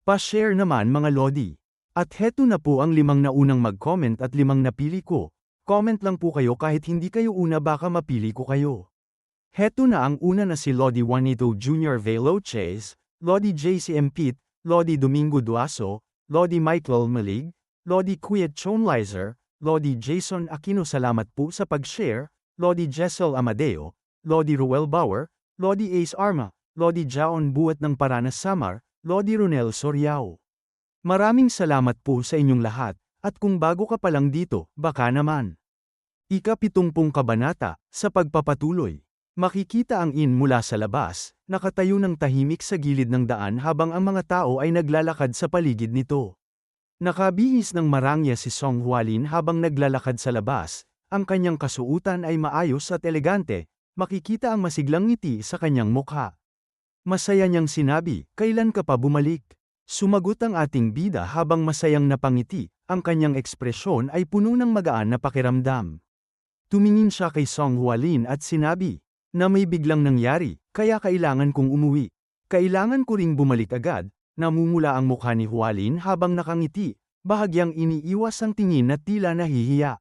Pa-share naman mga Lodi. At heto na po ang 5 naunang mag-comment at 5 napili ko. Comment lang po kayo kahit hindi kayo una baka mapili ko kayo. Heto na ang una na si Lodi Juanito Jr. Veloces, Lodi JCM Pete, Lodi Domingo Duaso, Lodi Michael Malig, Lodi Kuya Chonlizer, Lodi Jason Aquino salamat po sa pag-share, Lodi Jessel Amadeo, Lodi Ruel Bauer, Lodi Ace Arma, Lodi Jaon Buat ng Paranas Samar, Lodi Ronel Soriao. Maraming salamat po sa inyong lahat, at kung bago ka pa lang dito, baka naman. Ika-70 kabanata, sa pagpapatuloy. Makikita ang inn mula sa labas, nakatayo ng tahimik sa gilid ng daan habang ang mga tao ay naglalakad sa paligid nito. Nakabihis ng marangya si Song Hualin habang naglalakad sa labas, ang kanyang kasuutan ay maayos at elegante, makikita ang masiglang ngiti sa kanyang mukha. Masaya niyang sinabi, "Kailan ka pa bumalik?" Sumagot ang ating bida habang masayang napangiti, ang kanyang ekspresyon ay puno ng magaan na pakiramdam. Tumingin siya kay Song Hualin at sinabi, na may biglang nangyari, kaya kailangan kong umuwi. Kailangan ko ring bumalik agad, namumula ang mukha ni Hualin habang nakangiti, bahagyang iniiwas ang tingin na tila nahihiya.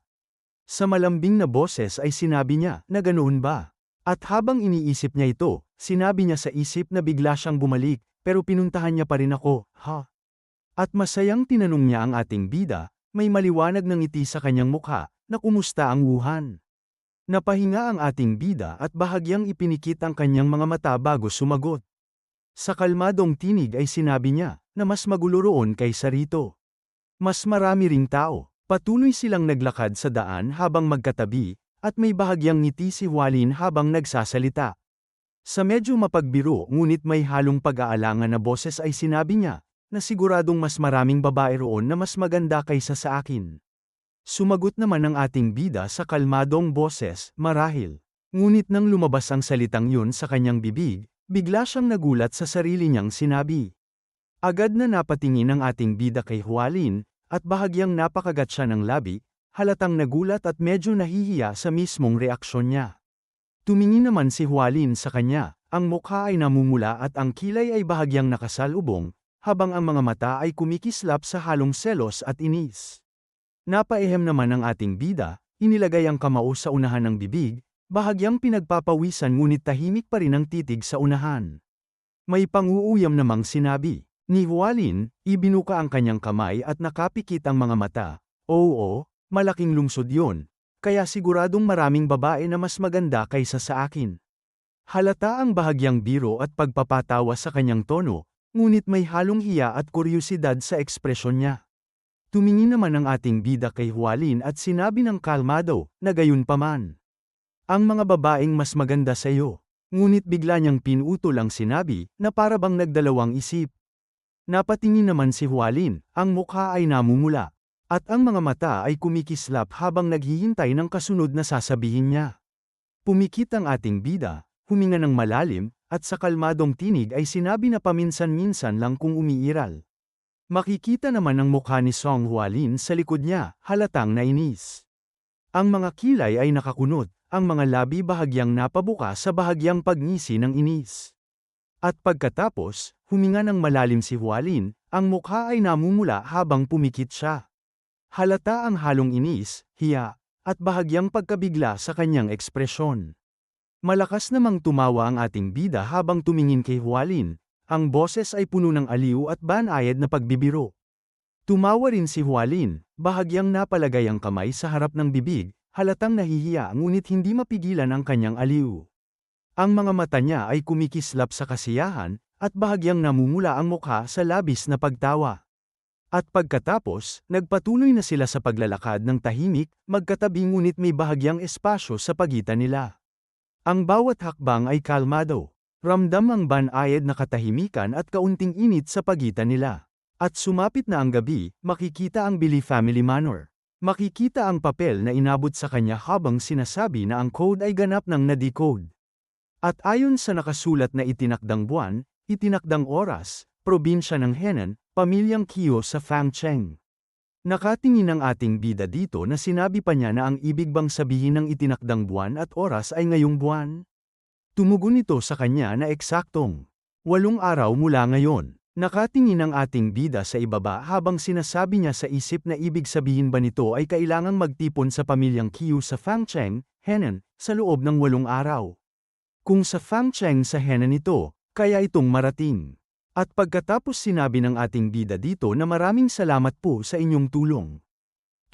Sa malambing na boses ay sinabi niya, na ganoon ba? At habang iniisip niya ito, sinabi niya sa isip na bigla siyang bumalik, pero pinuntahan niya pa rin ako, ha? At masayang tinanong niya ang ating bida, may maliwanag ng ngiti sa kanyang mukha, na kumusta ang Wuhan? Napahinga ang ating bida at bahagyang ipinikit ang kanyang mga mata bago sumagot. Sa kalmadong tinig ay sinabi niya, na mas magulo roon kaysa rito. Mas marami ring tao, patuloy silang naglakad sa daan habang magkatabi, at may bahagyang ngiti si Hualin habang nagsasalita. Sa medyo mapagbiro ngunit may halong pag-aalangan na boses ay sinabi niya, na siguradong mas maraming babae roon na mas maganda kaysa sa akin. Sumagot naman ang ating bida sa kalmadong boses, marahil. Ngunit nang lumabas ang salitang yun sa kanyang bibig, bigla siyang nagulat sa sarili niyang sinabi. Agad na napatingin ang ating bida kay Hualin, at bahagyang napakagat siya ng labi, halatang nagulat at medyo nahihiya sa mismong reaksyon niya. Tumingin naman si Hualin sa kanya, ang mukha ay namumula at ang kilay ay bahagyang nakasalubong, habang ang mga mata ay kumikislap sa halong selos at inis. Napaihem naman ang ating bida, inilagay ang kamao sa unahan ng bibig, bahagyang pinagpapawisan ngunit tahimik pa rin ang titig sa unahan. May panguuyam namang sinabi, ni Hualin, ibinuka ang kanyang kamay at nakapikit ang mga mata, oo, malaking lungsod yun. Kaya siguradong maraming babae na mas maganda kaysa sa akin. Halata ang bahagyang biro at pagpapatawa sa kanyang tono, ngunit may halong hiya at kuryusidad sa ekspresyon niya. Tumingin naman ang ating bida kay Hualin at sinabi ng kalmado, na gayunpaman. Ang mga babaeng mas maganda sa iyo. Ngunit bigla niyang pinutol ang sinabi, na para bang nagdalawang isip. Napatingin naman si Hualin, ang mukha ay namumula. At ang mga mata ay kumikislap habang naghihintay ng kasunod na sasabihin niya. Pumikit ang ating bida, huminga ng malalim, at sa kalmadong tinig ay sinabi na paminsan-minsan lang kung umiiral. Makikita naman ang mukha ni Song Hualin sa likod niya, halatang nainis. Ang mga kilay ay nakakunot, ang mga labi bahagyang napabuka sa bahagyang pagngisi ng inis. At pagkatapos, huminga ng malalim si Hualin, ang mukha ay namumula habang pumikit siya. Halata ang halong inis, hiya, at bahagyang pagkabigla sa kanyang ekspresyon. Malakas namang tumawa ang ating bida habang tumingin kay Hualin, ang boses ay puno ng aliw at banayad na pagbibiro. Tumawa rin si Hualin, bahagyang napalagay ang kamay sa harap ng bibig, halatang nahihiya ngunit hindi mapigilan ang kanyang aliw. Ang mga mata niya ay kumikislap sa kasiyahan, at bahagyang namumula ang mukha sa labis na pagtawa. At pagkatapos, nagpatuloy na sila sa paglalakad ng tahimik, magkatabi ngunit may bahagyang espasyo sa pagitan nila. Ang bawat hakbang ay kalmado. Ramdam ang banayad na katahimikan at kaunting init sa pagitan nila. At sumapit na ang gabi, makikita ang Billy Family Manor. Makikita ang papel na inabot sa kanya habang sinasabi na ang code ay ganap ng na-decode. At ayon sa nakasulat na itinakdang buwan, itinakdang oras, probinsya ng Henan, pamilyang Kyo sa Fangcheng. Nakatingin ang ating bida dito na sinabi pa niya na ang ibig bang sabihin ng itinakdang buwan at oras ay ngayong buwan? Tumugon ito sa kanya na eksaktong 8 araw mula ngayon. Nakatingin ang ating bida sa ibaba habang sinasabi niya sa isip na ibig sabihin ba nito ay kailangang magtipon sa pamilyang Qiu sa Fangcheng, Henan, sa loob ng 8 araw. Kung sa Fangcheng sa Henan ito, kaya itong marating. At pagkatapos sinabi ng ating bida dito na maraming salamat po sa inyong tulong.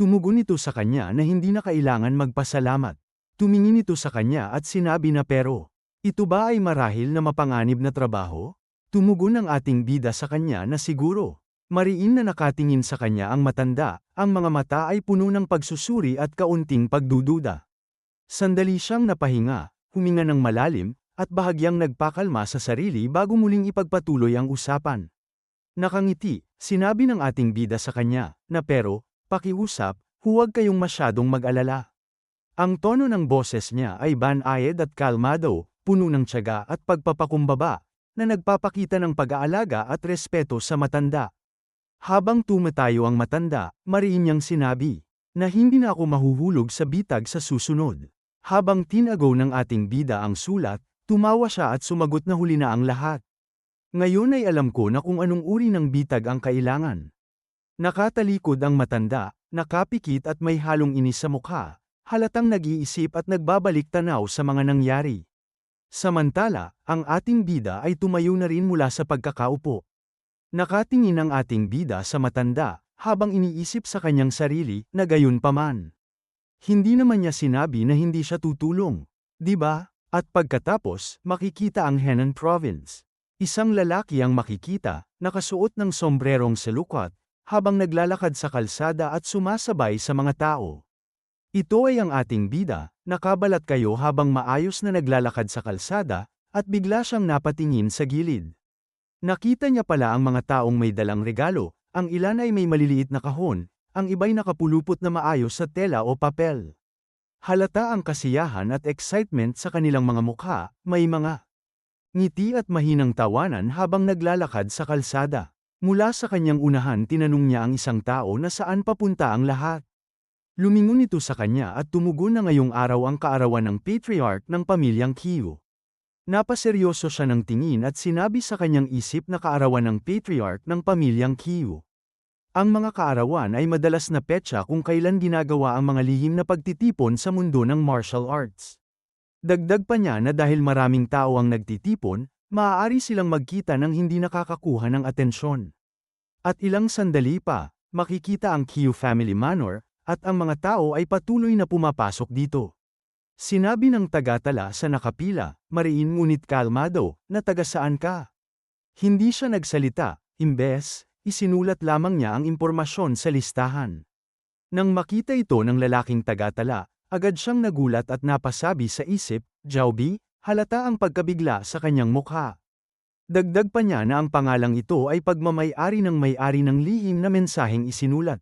Tumugon ito sa kanya na hindi na kailangan magpasalamat. Tumingin ito sa kanya at sinabi na pero, ito ba ay marahil na mapanganib na trabaho? Tumugon ang ating bida sa kanya na siguro. Mariin na nakatingin sa kanya ang matanda, ang mga mata ay puno ng pagsusuri at kaunting pagdududa. Sandali siyang napahinga, huminga ng malalim, at bahagyang nagpakalma sa sarili bago muling ipagpatuloy ang usapan. Nakangiti, sinabi ng ating bida sa kanya, na pero, pakiusap, huwag kayong masyadong mag-alala. Ang tono ng boses niya ay banayad at kalmado, puno ng tiyaga at pagpapakumbaba, na nagpapakita ng pag-aalaga at respeto sa matanda. Habang tumatayo ang matanda, mariin niyang sinabi, na hindi na ako mahuhulog sa bitag sa susunod. Habang tinagaw ng ating bida ang sulat, tumawa siya at sumagot na huli na ang lahat. Ngayon ay alam ko na kung anong uri ng bitag ang kailangan. Nakatalikod ang matanda, nakapikit at may halong inis sa mukha, halatang nag-iisip at nagbabalik tanaw sa mga nangyari. Samantala, ang ating bida ay tumayo na rin mula sa pagkakaupo. Nakatingin ang ating bida sa matanda, habang iniisip sa kanyang sarili, na gayon paman. Hindi naman niya sinabi na hindi siya tutulong, di ba? At pagkatapos, makikita ang Henan Province. Isang lalaki ang makikita, nakasuot ng sombrerong selukot, habang naglalakad sa kalsada at sumasabay sa mga tao. Ito ay ang ating bida, nakabalat kayo habang maayos na naglalakad sa kalsada, at bigla siyang napatingin sa gilid. Nakita niya pala ang mga taong may dalang regalo, ang ilan ay may maliliit na kahon, ang iba'y nakapulupot na maayos sa tela o papel. Halata ang kasiyahan at excitement sa kanilang mga mukha, may mga ngiti at mahinang tawanan habang naglalakad sa kalsada. Mula sa kanyang unahan tinanong niya ang isang tao na saan papunta ang lahat. Lumingon ito sa kanya at tumugon na ngayong araw ang kaarawan ng patriarch ng pamilyang Qiu. Napaseryoso siya ng tingin at sinabi sa kanyang isip na kaarawan ng patriarch ng pamilyang Qiu. Ang mga kaarawan ay madalas na petsa kung kailan ginagawa ang mga lihim na pagtitipon sa mundo ng martial arts. Dagdag pa niya na dahil maraming tao ang nagtitipon, maaari silang magkita ng hindi nakakakuha ng atensyon. At ilang sandali pa, makikita ang Qiu Family Manor, at ang mga tao ay patuloy na pumapasok dito. Sinabi ng tagatala sa nakapila, mariin ngunit kalmado, na taga saan ka? Hindi siya nagsalita, imbes, isinulat lamang niya ang impormasyon sa listahan. Nang makita ito ng lalaking tagatala, agad siyang nagulat at napasabi sa isip, Jiaobi, halata ang pagkabigla sa kanyang mukha. Dagdag pa niya na ang pangalang ito ay pagmamay-ari ng may-ari ng lihim na mensaheng isinulat.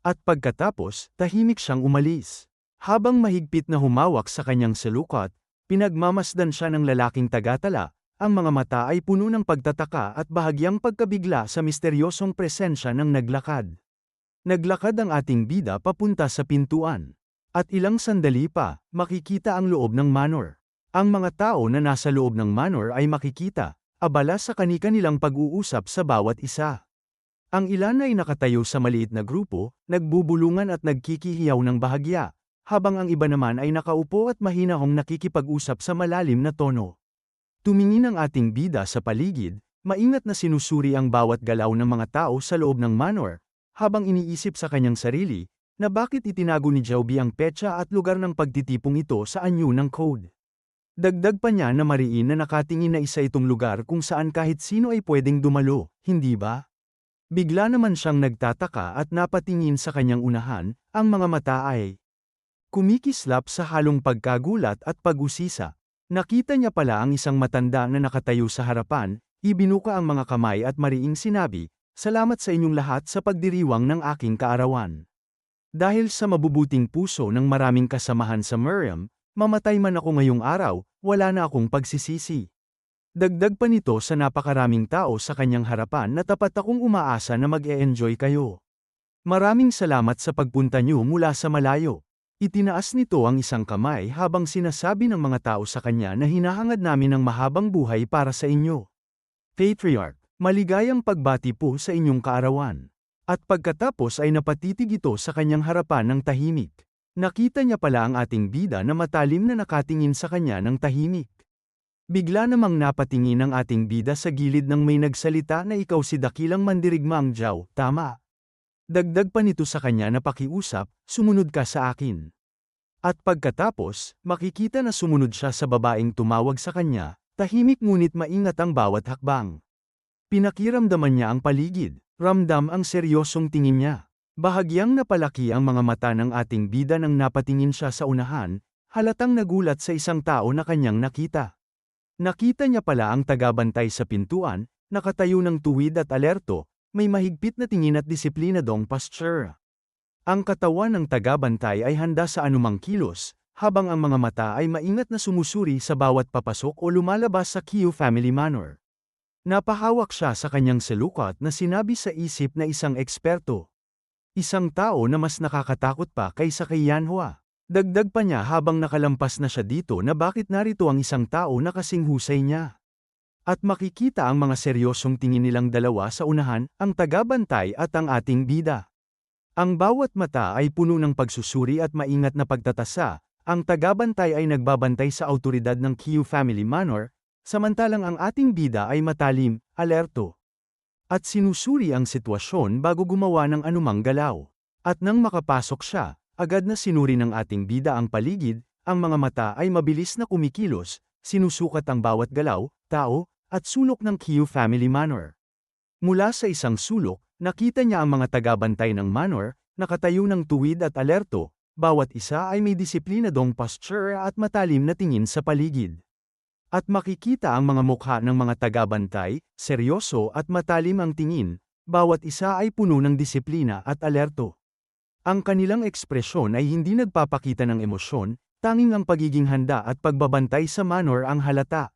At pagkatapos, tahimik siyang umalis. Habang mahigpit na humawak sa kanyang selukot, pinagmamasdan siya ng lalaking tagatala, ang mga mata ay puno ng pagtataka at bahagyang pagkabigla sa misteryosong presensya ng naglakad. Naglakad ang ating bida papunta sa pintuan. At ilang sandali pa, makikita ang loob ng manor. Ang mga tao na nasa loob ng manor ay makikita, abala sa kani-kanilang pag-uusap sa bawat isa. Ang ilan ay nakatayo sa maliit na grupo, nagbubulungan at nagkikihiyaw ng bahagya, habang ang iba naman ay nakaupo at mahinahong nakikipag-usap sa malalim na tono. Tumingin ang ating bida sa paligid, maingat na sinusuri ang bawat galaw ng mga tao sa loob ng manor, habang iniisip sa kanyang sarili, na bakit itinago ni Jiaobi ang petsa at lugar ng pagtitipong ito sa anyo ng code. Dagdag pa niya na mariin na nakatingin na isa itong lugar kung saan kahit sino ay pwedeng dumalo, hindi ba? Bigla naman siyang nagtataka at napatingin sa kanyang unahan, ang mga mata ay kumikislap sa halong pagkagulat at pag-usisa. Nakita niya pala ang isang matanda na nakatayo sa harapan, ibinuka ang mga kamay at mariing sinabi, salamat sa inyong lahat sa pagdiriwang ng aking kaarawan. Dahil sa mabubuting puso ng maraming kasamahan sa Miriam, mamatay man ako ngayong araw, wala na akong pagsisisi. Dagdag pa nito sa napakaraming tao sa kanyang harapan na tapat akong umaasa na mag-e-enjoy kayo. Maraming salamat sa pagpunta niyo mula sa malayo. Itinaas nito ang isang kamay habang sinasabi ng mga tao sa kanya na hinahangad namin ng mahabang buhay para sa inyo. Patriarch, Maligayang pagbati po sa inyong kaarawan. At pagkatapos ay napatitig ito sa kanyang harapan ng tahimik. Nakita niya pala ang ating bida na matalim na nakatingin sa kanya ng tahimik. Bigla namang napatingin ang ating bida sa gilid nang may nagsalita na ikaw si dakilang mandirigma ang Zhao, tama. Dagdag pa nito sa kanya na pakiusap, sumunod ka sa akin. At pagkatapos, makikita na sumunod siya sa babaeng tumawag sa kanya, tahimik ngunit maingat ang bawat hakbang. Pinakiramdaman niya ang paligid, ramdam ang seryosong tingin niya. Bahagyang napalaki ang mga mata ng ating bida nang napatingin siya sa unahan, halatang nagulat sa isang tao na kanyang nakita. Nakita niya pala ang tagabantay sa pintuan, nakatayo ng tuwid at alerto, may mahigpit na tingin at disiplinadong posture. Ang katawan ng tagabantay ay handa sa anumang kilos, habang ang mga mata ay maingat na sumusuri sa bawat papasok o lumalabas sa Qiu family manor. Napahawak siya sa kanyang selukat na sinabi sa isip na isang eksperto. Isang tao na mas nakakatakot pa kaysa kay Yanhua. Dagdag pa niya habang nakalampas na siya dito na bakit narito ang isang tao na kasing husay niya. At makikita ang mga seryosong tingin nilang dalawa sa unahan, ang tagabantay at ang ating bida. Ang bawat mata ay puno ng pagsusuri at maingat na pagtatasa, ang tagabantay ay nagbabantay sa awtoridad ng Qiu family manor, samantalang ang ating bida ay matalim, alerto. At sinusuri ang sitwasyon bago gumawa ng anumang galaw. At nang makapasok siya, agad na sinuri ng ating bida ang paligid, ang mga mata ay mabilis na kumikilos, sinusukat ang bawat galaw, tao, at sulok ng Qiu family manor. Mula sa isang sulok, nakita niya ang mga tagabantay ng manor, nakatayo ng tuwid at alerto, bawat isa ay may disiplinadong posture at matalim na tingin sa paligid. At makikita ang mga mukha ng mga tagabantay, seryoso at matalim ang tingin, bawat isa ay puno ng disiplina at alerto. Ang kanilang ekspresyon ay hindi nagpapakita ng emosyon, tanging ang pagiging handa at pagbabantay sa manor ang halata.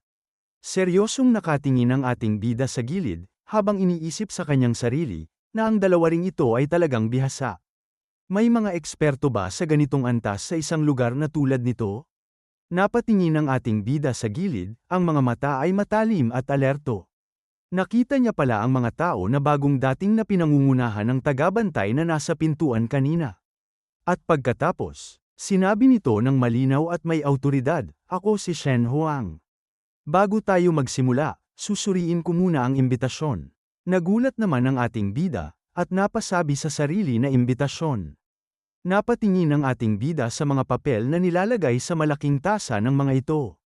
Seryosong nakatingin ang ating bida sa gilid, habang iniisip sa kanyang sarili, na ang dalawa ring ito ay talagang bihasa. May mga eksperto ba sa ganitong antas sa isang lugar na tulad nito? Napatingin ang ating bida sa gilid, ang mga mata ay matalim at alerto. Nakita niya pala ang mga tao na bagong dating na pinangungunahan ng tagabantay na nasa pintuan kanina. At pagkatapos, sinabi nito ng malinaw at may awtoridad, ako si Shen Huang. Bago tayo magsimula, susuriin ko muna ang imbitasyon. Nagulat naman ang ating bida, at napasabi sa sarili na imbitasyon. Napatingin ang ating bida sa mga papel na nilalagay sa malaking tasa ng mga ito.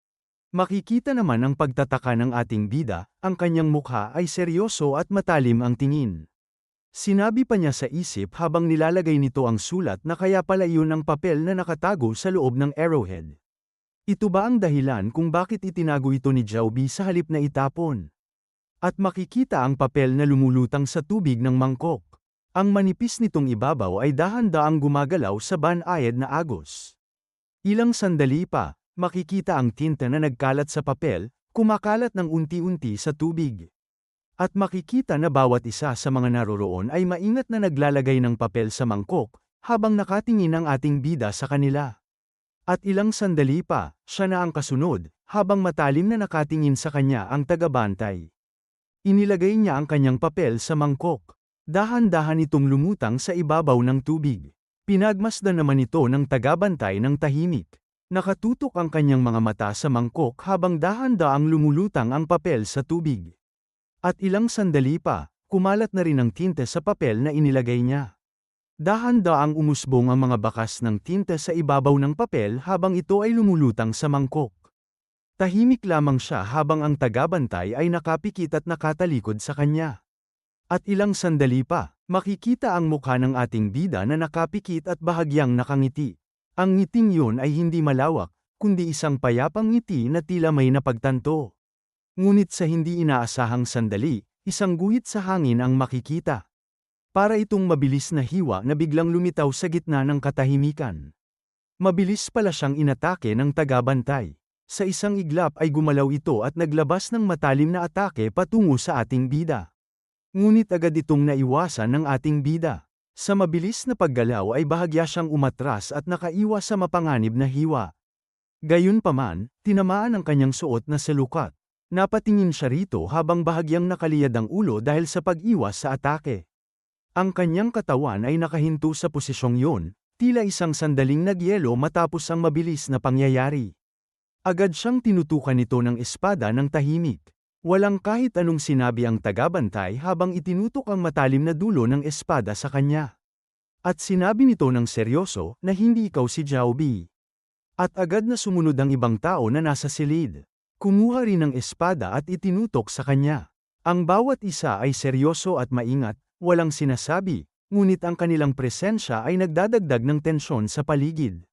Makikita naman ang pagtataka ng ating bida, ang kanyang mukha ay seryoso at matalim ang tingin. Sinabi pa niya sa isip habang nilalagay nito ang sulat na kaya pala iyon ang papel na nakatago sa loob ng arrowhead. Ito ba ang dahilan kung bakit itinago ito ni Zhao Bi sa halip na itapon? At makikita ang papel na lumulutang sa tubig ng mangkok. Ang manipis nitong ibabaw ay dahan-daang gumagalaw sa banayad na agos. Ilang sandali pa, makikita ang tinta na nagkalat sa papel, kumakalat ng unti-unti sa tubig. At makikita na bawat isa sa mga naroroon ay maingat na naglalagay ng papel sa mangkok, habang nakatingin ang ating bida sa kanila. At ilang sandali pa, siya na ang kasunod, habang matalim na nakatingin sa kanya ang tagabantay. Inilagay niya ang kanyang papel sa mangkok. Dahan-dahan itong lumutang sa ibabaw ng tubig. Pinagmasdan naman ito ng tagabantay ng tahimik. Nakatutok ang kanyang mga mata sa mangkok habang dahan-daang lumulutang ang papel sa tubig. At ilang sandali pa, kumalat na rin ang tinte sa papel na inilagay niya. Dahan-daang umusbong ang mga bakas ng tinte sa ibabaw ng papel habang ito ay lumulutang sa mangkok. Tahimik lamang siya habang ang tagabantay ay nakapikit at nakatalikod sa kanya. At ilang sandali pa, makikita ang mukha ng ating bida na nakapikit at bahagyang nakangiti. Ang ngiting yun ay hindi malawak, kundi isang payapang ngiti na tila may napagtanto. Ngunit sa hindi inaasahang sandali, isang guhit sa hangin ang makikita. Para itong mabilis na hiwa na biglang lumitaw sa gitna ng katahimikan. Mabilis pala siyang inatake ng tagabantay. Sa isang iglap ay gumalaw ito at naglabas ng matalim na atake patungo sa ating bida. Ngunit agad itong naiwasan ng ating bida. Sa mabilis na paggalaw ay bahagya siyang umatras at nakaiwas sa mapanganib na hiwa. Gayunpaman, tinamaan ang kanyang suot na selukat. Napatingin siya rito habang bahagyang nakaliyad ang ulo dahil sa pag-iwas sa atake. Ang kanyang katawan ay nakahinto sa posisyong yun, tila isang sandaling nagyelo matapos ang mabilis na pangyayari. Agad siyang tinutukan nito ng espada ng tahimik. Walang kahit anong sinabi ang tagabantay habang itinutok ang matalim na dulo ng espada sa kanya. At sinabi nito ng seryoso na hindi ikaw si Xiaobi. At agad na sumunod ang ibang tao na nasa silid. Kumuha rin ng espada at itinutok sa kanya. Ang bawat isa ay seryoso at maingat, walang sinasabi, ngunit ang kanilang presensya ay nagdadagdag ng tensyon sa paligid.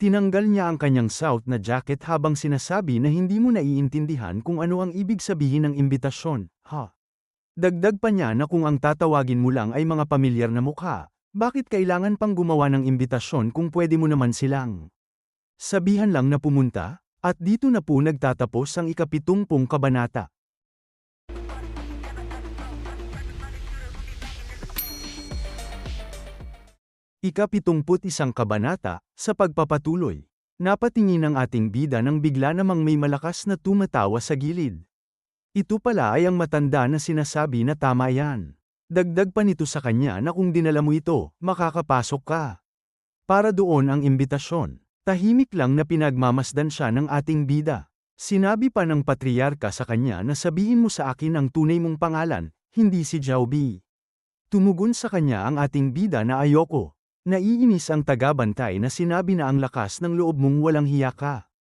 Tinanggal niya ang kanyang suit na jacket habang sinasabi na hindi mo naiintindihan kung ano ang ibig sabihin ng imbitasyon, ha? Dagdag pa niya na kung ang tatawagin mo lang ay mga pamilyar na mukha, bakit kailangan pang gumawa ng imbitasyon kung pwede mo naman silang sabihan lang na pumunta? At dito na po nagtatapos ang ika-70 kabanata. Ika-71 kabanata, sa pagpapatuloy. Napatingin ang ating bida nang bigla namang may malakas na tumatawa sa gilid. Ito pala ay ang matanda na sinasabi na tama yan. Dagdag pa nito sa kanya na kung dinala mo ito, makakapasok ka. Para doon ang imbitasyon. Tahimik lang na pinagmamasdan siya ng ating bida. Sinabi pa ng patriarka sa kanya na sabihin mo sa akin ang tunay mong pangalan, hindi si Xiaobi. Tumugon sa kanya ang ating bida na ayoko. Naiinis ang tagabantay na sinabi na ang lakas ng loob mong walang hiya ka.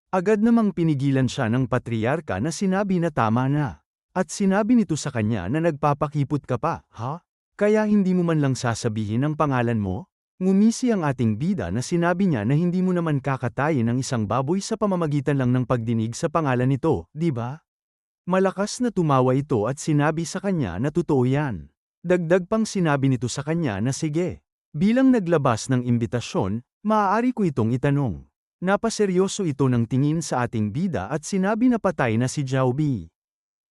Agad namang pinigilan siya ng patriarka na sinabi na tama na. At sinabi nito sa kanya na nagpapakipot ka pa, ha? Kaya hindi mo man lang sasabihin ang pangalan mo? Ngumisi ang ating bida na sinabi niya na hindi mo naman kakatayin ang isang baboy sa pamamagitan lang ng pagdinig sa pangalan nito, di ba? Malakas na tumawa ito at sinabi sa kanya na totoo yan. Dagdag pang sinabi nito sa kanya na sige. Bilang naglabas ng imbitasyon, maaari ko itong itanong. Napaseryoso ito ng tingin sa ating bida at sinabi na patay na si Xiaobi.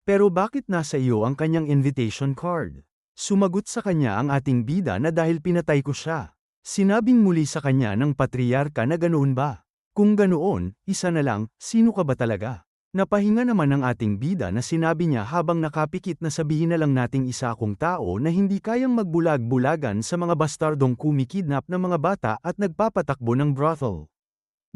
Pero bakit nasa iyo ang kanyang invitation card? Sumagot sa kanya ang ating bida na dahil pinatay ko siya. Sinabing muli sa kanya ng patriarka na ganoon ba? Kung ganoon, isa na lang, sino ka ba talaga? Napahinga naman ang ating bida na sinabi niya habang nakapikit na sabihin na lang nating isa akong tao na hindi kayang magbulag-bulagan sa mga bastardong kumikidnap ng mga bata at nagpapatakbo ng brothel.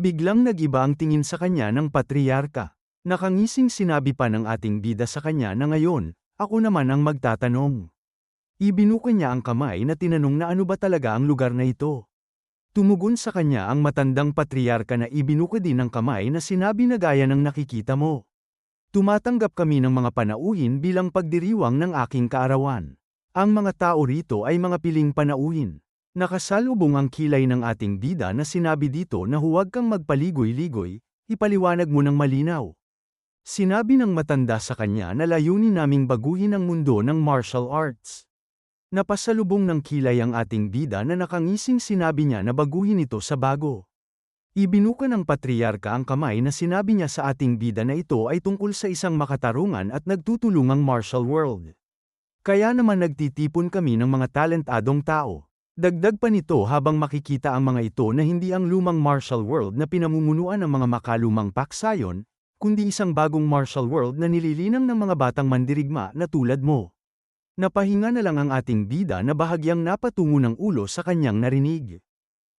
Biglang nag-iba ang tingin sa kanya ng patriarka. Nakangising sinabi pa ng ating bida sa kanya na ngayon, ako naman ang magtatanong. Ibinuka niya ang kamay na tinanong na ano ba talaga ang lugar na ito. Tumugon sa kanya ang matandang patriarka na ibinuka din ang kamay na sinabi na gaya ng nakikita mo. Tumatanggap kami ng mga panauhin bilang pagdiriwang ng aking kaarawan. Ang mga tao rito ay mga piling panauhin. Nakasalubong ang kilay ng ating bida na sinabi dito na huwag kang magpaligoy-ligoy, ipaliwanag mo ng malinaw. Sinabi ng matanda sa kanya na layunin naming baguhin ang mundo ng martial arts. Napasalubong ng kilay ang ating bida na nakangising sinabi niya na baguhin ito sa bago. Ibinuka ng patriarka ang kamay na sinabi niya sa ating bida na ito ay tungkol sa isang makatarungan at nagtutulungang martial world. Kaya naman nagtitipon kami ng mga talentadong tao. Dagdag pa nito habang makikita ang mga ito na hindi ang lumang martial world na pinamumunuan ng mga makalumang paksayon, kundi isang bagong martial world na nililinang ng mga batang mandirigma na tulad mo. Napahinga na lang ang ating bida na bahagyang napatungo ng ulo sa kanyang narinig.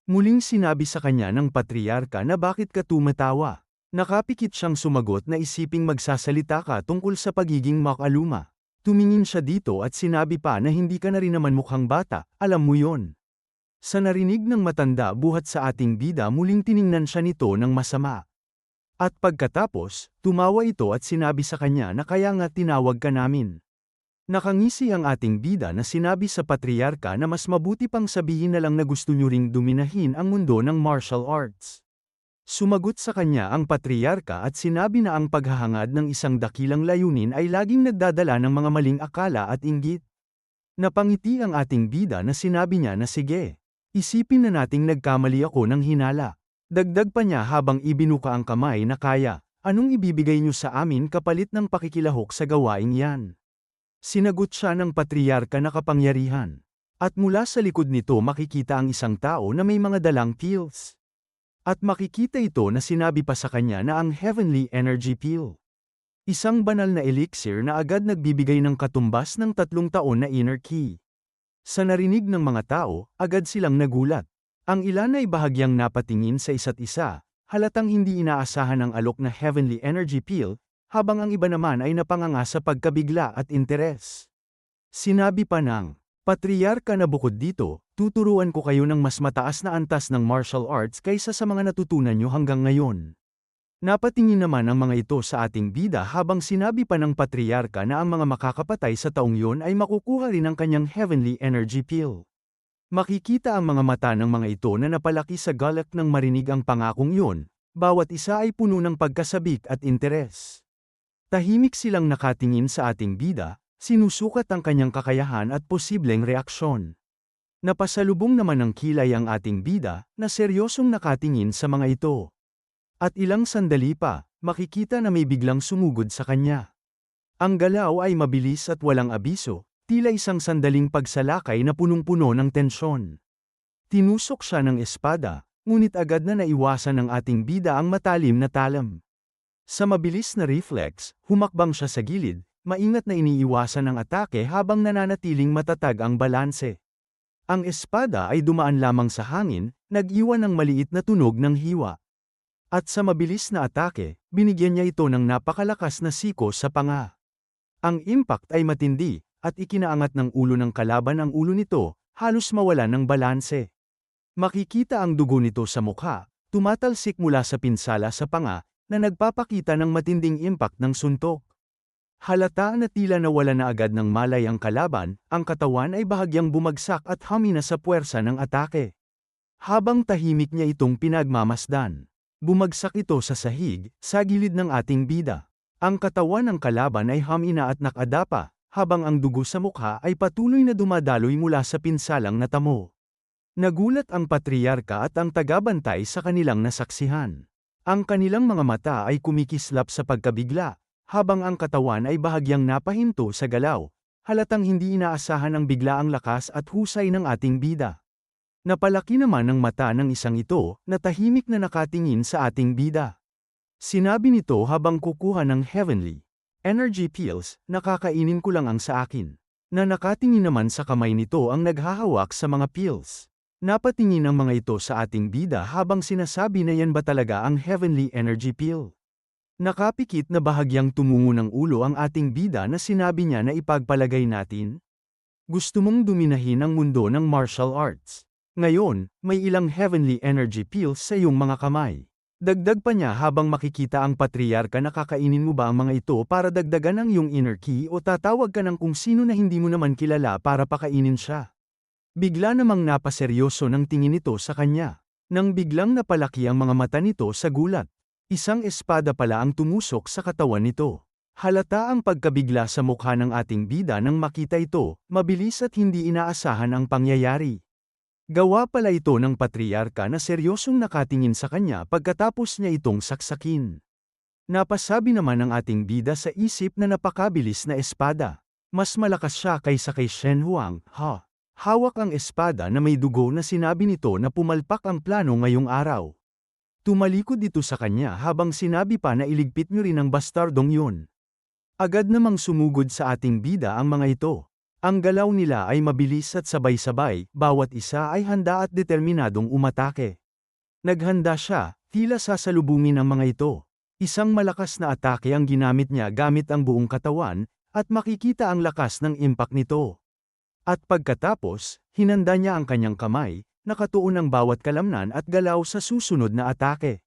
Muling sinabi sa kanya ng patriarka na bakit ka tumatawa. Nakapikit siyang sumagot na isiping magsasalita ka tungkol sa pagiging makaluma. Tumingin siya dito at sinabi pa na hindi ka na rin naman mukhang bata, alam mo yon. Sa narinig ng matanda buhat sa ating bida muling tiningnan siya nito ng masama. At pagkatapos, tumawa ito at sinabi sa kanya na kaya nga tinawag ka namin. Nakangisi ang ating bida na sinabi sa patriarka na mas mabuti pang sabihin na lang na gusto niyo ring dominahin ang mundo ng martial arts. Sumagot sa kanya ang patriarka at sinabi na ang paghahangad ng isang dakilang layunin ay laging nagdadala ng mga maling akala at inggit. Napangiti ang ating bida na sinabi niya na sige, isipin na nating nagkamali ako ng hinala. Dagdag pa niya habang ibinuka ang kamay na kaya, anong ibibigay niyo sa amin kapalit ng pakikilahok sa gawaing yan? Sinagot siya ng patriarka na kapangyarihan. At mula sa likod nito makikita ang isang tao na may mga dalang pills. At makikita ito na sinabi pa sa kanya na ang heavenly energy pill. Isang banal na elixir na agad nagbibigay ng katumbas ng 3 taon na inner key. Sa narinig ng mga tao, agad silang nagulat. Ang ilan ay bahagyang napatingin sa isa't isa, halatang hindi inaasahan ang alok na heavenly energy peel, habang ang iba naman ay napanganga sa pagkabigla at interes. Sinabi pa ng patriyarka na bukod dito, tuturuan ko kayo ng mas mataas na antas ng martial arts kaysa sa mga natutunan nyo hanggang ngayon. Napatingin naman ang mga ito sa ating bida habang sinabi pa ng patriyarka na ang mga makakapatay sa taong yon ay makukuha rin ng kanyang heavenly energy peel. Makikita ang mga mata ng mga ito na napalaki sa galak nang marinig ang pangakong yun, bawat isa ay puno ng pagkasabik at interes. Tahimik silang nakatingin sa ating bida, sinusukat ang kanyang kakayahan at posibleng reaksyon. Napasalubong naman ng kilay ang ating bida, na seryosong nakatingin sa mga ito. At ilang sandali pa, makikita na may biglang sumugod sa kanya. Ang galaw ay mabilis at walang abiso, tila isang sandaling pagsalakay na punong-puno ng tensyon. Tinusok siya ng espada, ngunit agad na naiwasan ng ating bida ang matalim na talam. Sa mabilis na reflex, humakbang siya sa gilid, maingat na iniiwasan ang atake habang nananatiling matatag ang balanse. Ang espada ay dumaan lamang sa hangin, nag-iwan ng maliit na tunog ng hiwa. At sa mabilis na atake, binigyan niya ito ng napakalakas na siko sa panga. Ang impact ay matindi, at ikinaangat ng ulo ng kalaban ang ulo nito, halos mawala ng balanse. Makikita ang dugo nito sa mukha, tumatalsik mula sa pinsala sa panga, na nagpapakita ng matinding impact ng suntok. Halata na tila nawala na agad ng malay ang kalaban, ang katawan ay bahagyang bumagsak at humina sa puwersa ng atake. Habang tahimik niya itong pinagmamasdan, bumagsak ito sa sahig, sa gilid ng ating bida. Ang katawan ng kalaban ay humina at nakadapa, habang ang dugo sa mukha ay patuloy na dumadaloy mula sa pinsalang natamo. Nagulat ang patriyarka at ang tagabantay sa kanilang nasaksihan. Ang kanilang mga mata ay kumikislap sa pagkabigla, habang ang katawan ay bahagyang napahinto sa galaw, halatang hindi inaasahan ang biglaang lakas at husay ng ating bida. Napalaki naman ang mata ng isang ito, na tahimik na nakatingin sa ating bida. Sinabi nito habang kukuha ng heavenly energy pills, nakakainin ko lang ang sa akin. Na nakatingin naman sa kamay nito ang naghahawak sa mga pills. Napatingin ang mga ito sa ating bida habang sinasabi na yan ba talaga ang heavenly energy pill. Nakapikit na bahagyang tumungo ng ulo ang ating bida na sinabi niya na ipagpalagay natin. Gusto mong duminahin ang mundo ng martial arts. Ngayon, may ilang heavenly energy pills sa iyong mga kamay. Dagdag pa niya habang makikita ang patriyarka na kakainin mo ba ang mga ito para dagdagan ang iyong inner key o tatawag ka ng kung sino na hindi mo naman kilala para pakainin siya. Bigla namang napaseryoso ng tingin nito sa kanya. Nang biglang napalaki ang mga mata nito sa gulat. Isang espada pala ang tumusok sa katawan nito. Halata ang pagkabigla sa mukha ng ating bida nang makita ito, mabilis at hindi inaasahan ang pangyayari. Gawa pala ito ng patriyarka na seryosong nakatingin sa kanya pagkatapos niya itong saksakin. Napasabi naman ng ating bida sa isip na napakabilis na espada. Mas malakas siya kaysa kay Shen Huang, ha? Hawak ang espada na may dugo na sinabi nito na pumalpak ang plano ngayong araw. Tumalikod dito sa kanya habang sinabi pa na iligpit niyo rin ang bastardong yun. Agad namang sumugod sa ating bida ang mga ito. Ang galaw nila ay mabilis at sabay-sabay, bawat isa ay handa at determinadong umatake. Naghanda siya, tila sasalubungin ang mga ito. Isang malakas na atake ang ginamit niya gamit ang buong katawan, at makikita ang lakas ng impact nito. At pagkatapos, hinanda niya ang kanyang kamay, nakatuon ang bawat kalamnan at galaw sa susunod na atake.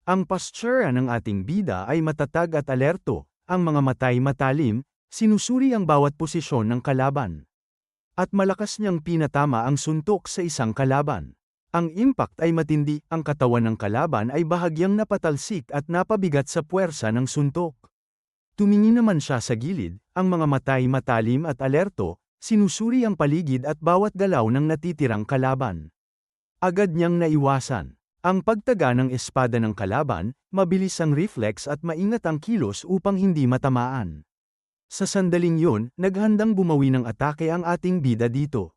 Ang posture ng ating bida ay matatag at alerto, ang mga matay matalim, sinusuri ang bawat posisyon ng kalaban. At malakas niyang pinatama ang suntok sa isang kalaban. Ang impact ay matindi, ang katawan ng kalaban ay bahagyang napatalsik at napabigat sa puwersa ng suntok. Tumingin naman siya sa gilid, ang mga matay matalim at alerto, sinusuri ang paligid at bawat galaw ng natitirang kalaban. Agad niyang naiwasan. Ang pagtaga ng espada ng kalaban, mabilis ang reflex at maingat ang kilos upang hindi matamaan. Sa sandaling yun, naghandang bumawi ng atake ang ating bida dito.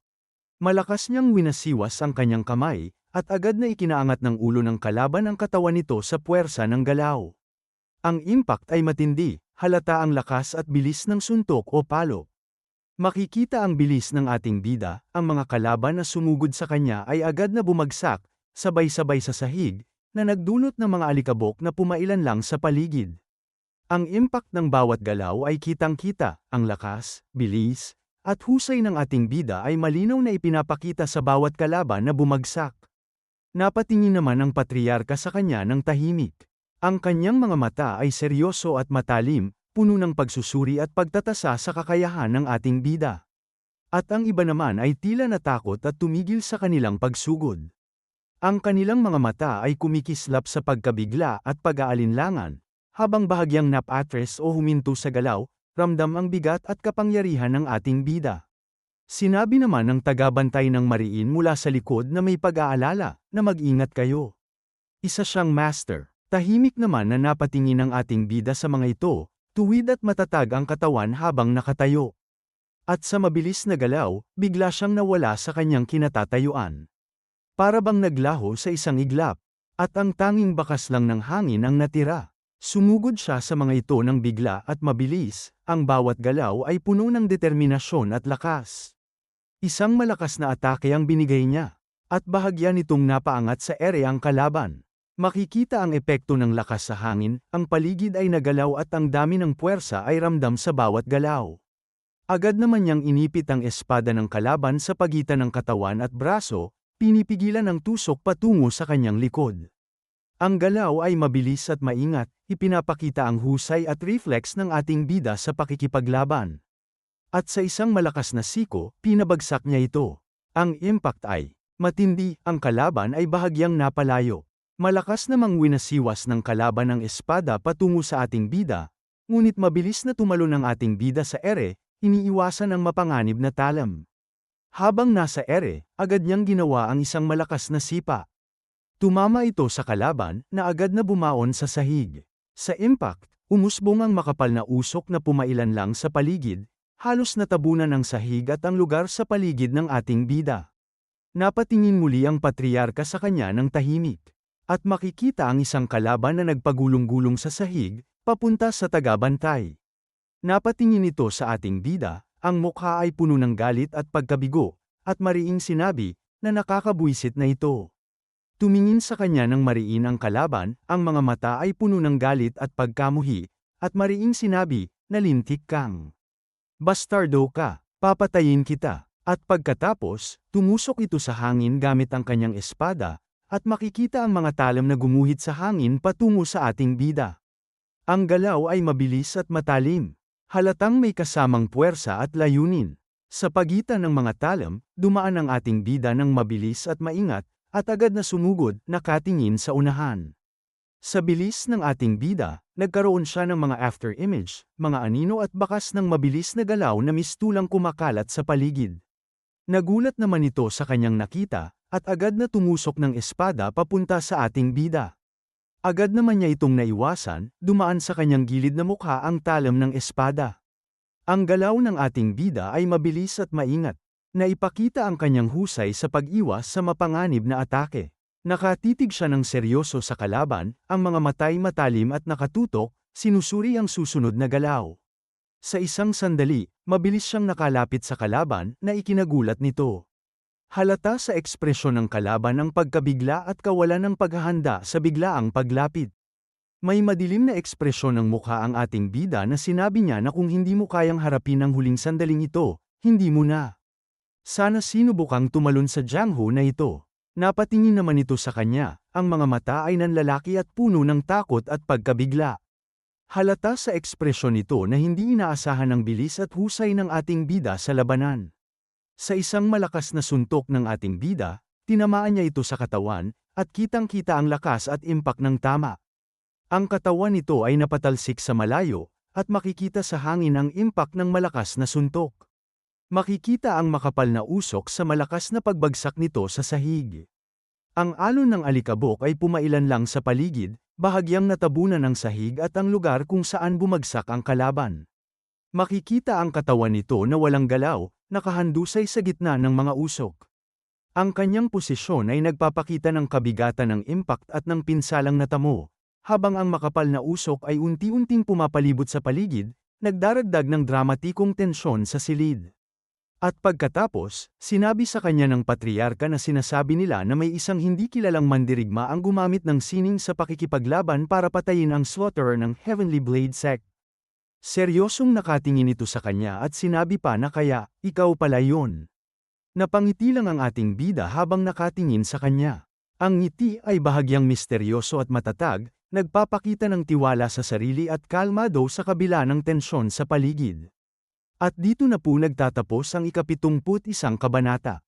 Malakas niyang winasiwas ang kanyang kamay, at agad na ikinaangat ng ulo ng kalaban ang katawan nito sa puwersa ng galaw. Ang impact ay matindi, halata ang lakas at bilis ng suntok o palo. Makikita ang bilis ng ating bida, ang mga kalaban na sumugod sa kanya ay agad na bumagsak, sabay-sabay sa sahig, na nagdulot ng mga alikabok na pumailan lang sa paligid. Ang impact ng bawat galaw ay kitang-kita, ang lakas, bilis, at husay ng ating bida ay malinaw na ipinapakita sa bawat kalaban na bumagsak. Napatingin naman ang patriarka sa kanya ng tahimik. Ang kanyang mga mata ay seryoso at matalim, puno ng pagsusuri at pagtatasa sa kakayahan ng ating bida. At ang iba naman ay tila natakot at tumigil sa kanilang pagsugod. Ang kanilang mga mata ay kumikislap sa pagkabigla at pag-aalinlangan, habang bahagyang napatres o huminto sa galaw, ramdam ang bigat at kapangyarihan ng ating bida. Sinabi naman ng tagabantay ng mariin mula sa likod na may pag-aalala, na mag-ingat kayo. Isa siyang master. Tahimik naman na napatingin ang ating bida sa mga ito, tuwid at matatag ang katawan habang nakatayo. At sa mabilis na galaw, bigla siyang nawala sa kanyang kinatatayuan. Para bang naglaho sa isang iglap, at ang tanging bakas lang ng hangin ang natira. Sumugod siya sa mga ito ng bigla at mabilis, ang bawat galaw ay puno ng determinasyon at lakas. Isang malakas na atake ang binigay niya, at bahagya nitong napaangat sa ere ang kalaban. Makikita ang epekto ng lakas sa hangin, ang paligid ay nagalaw at ang dami ng puwersa ay ramdam sa bawat galaw. Agad naman niyang inipit ang espada ng kalaban sa pagitan ng katawan at braso, pinipigilan ang tusok patungo sa kanyang likod. Ang galaw ay mabilis at maingat, ipinapakita ang husay at reflex ng ating bida sa pakikipaglaban. At sa isang malakas na siko, pinabagsak niya ito. Ang impact ay matindi, ang kalaban ay bahagyang napalayo. Malakas namang winasiwas ng kalaban ang espada patungo sa ating bida, ngunit mabilis na tumalon ang ating bida sa ere, iniiwasan ang mapanganib na talam. Habang nasa ere, agad niyang ginawa ang isang malakas na sipa. Tumama ito sa kalaban, na agad na bumaon sa sahig. Sa impact, umusbong ang makapal na usok na pumailan lang sa paligid, halos natabunan ang sahig at ang lugar sa paligid ng ating bida. Napatingin muli ang patriarka sa kanya ng tahimik. At makikita ang isang kalaban na nagpagulong-gulong sa sahig, papunta sa tagabantay. Napatingin ito sa ating bida, ang mukha ay puno ng galit at pagkabigo, at mariing sinabi, na nakakabwisit na ito. Tumingin sa kanya ng mariin ang kalaban, ang mga mata ay puno ng galit at pagkamuhi, at mariing sinabi, nalintik kang. Bastardo ka, papatayin kita. At pagkatapos, tumusok ito sa hangin gamit ang kanyang espada, at makikita ang mga talam na gumuhit sa hangin patungo sa ating bida. Ang galaw ay mabilis at matalim. Halatang may kasamang puwersa at layunin. Sa pagitan ng mga talam, dumaan ang ating bida ng mabilis at maingat, at agad na sumugod, nakatingin sa unahan. Sa bilis ng ating bida, nagkaroon siya ng mga after image, mga anino at bakas ng mabilis na galaw na mistulang kumakalat sa paligid. Nagulat naman ito sa kanyang nakita, at agad na tumusok ng espada papunta sa ating bida. Agad naman niya itong naiwasan, dumaan sa kanyang gilid na mukha ang talam ng espada. Ang galaw ng ating bida ay mabilis at maingat, naipakita ang kanyang husay sa pag-iwas sa mapanganib na atake. Nakatitig siya ng seryoso sa kalaban, ang mga matay matalim at nakatutok, sinusuri ang susunod na galaw. Sa isang sandali, mabilis siyang nakalapit sa kalaban na ikinagulat nito. Halata sa ekspresyon ng kalaban ang pagkabigla at kawalan ng paghahanda sa biglaang paglapit. May madilim na ekspresyon ng mukha ang ating bida na sinabi niya na kung hindi mo kayang harapin ang huling sandaling ito, hindi mo na. Sana sinubukang tumalon sa jangho na ito. Napatingin naman ito sa kanya, ang mga mata ay nanlalaki at puno ng takot at pagkabigla. Halata sa ekspresyon nito na hindi inaasahan ang bilis at husay ng ating bida sa labanan. Sa isang malakas na suntok ng ating bida, tinamaan niya ito sa katawan, at kitang-kita ang lakas at impact ng tama. Ang katawan nito ay napatalsik sa malayo, at makikita sa hangin ang impact ng malakas na suntok. Makikita ang makapal na usok sa malakas na pagbagsak nito sa sahig. Ang alon ng alikabok ay pumailan lang sa paligid, bahagyang natabunan ng sahig at ang lugar kung saan bumagsak ang kalaban. Makikita ang katawan nito na walang galaw, nakahandusay sa gitna ng mga usok. Ang kanyang posisyon ay nagpapakita ng kabigatan ng impact at ng pinsalang natamo. habang ang makapal na usok ay unti-unting pumapalibot sa paligid, nagdaragdag ng dramatikong tensyon sa silid. At pagkatapos, sinabi sa kanya ng patriarka na sinasabi nila na may isang hindi kilalang mandirigma ang gumamit ng sining sa pakikipaglaban para patayin ang slaughterer ng Heavenly Blade Sect. Seryosong nakatingin ito sa kanya at sinabi pa na kaya, ikaw pala yon. Napangiti lang ang ating bida habang nakatingin sa kanya. Ang ngiti ay bahagyang misteryoso at matatag, nagpapakita ng tiwala sa sarili at kalmado sa kabila ng tensyon sa paligid. At dito na po nagtatapos ang ika-71 kabanata.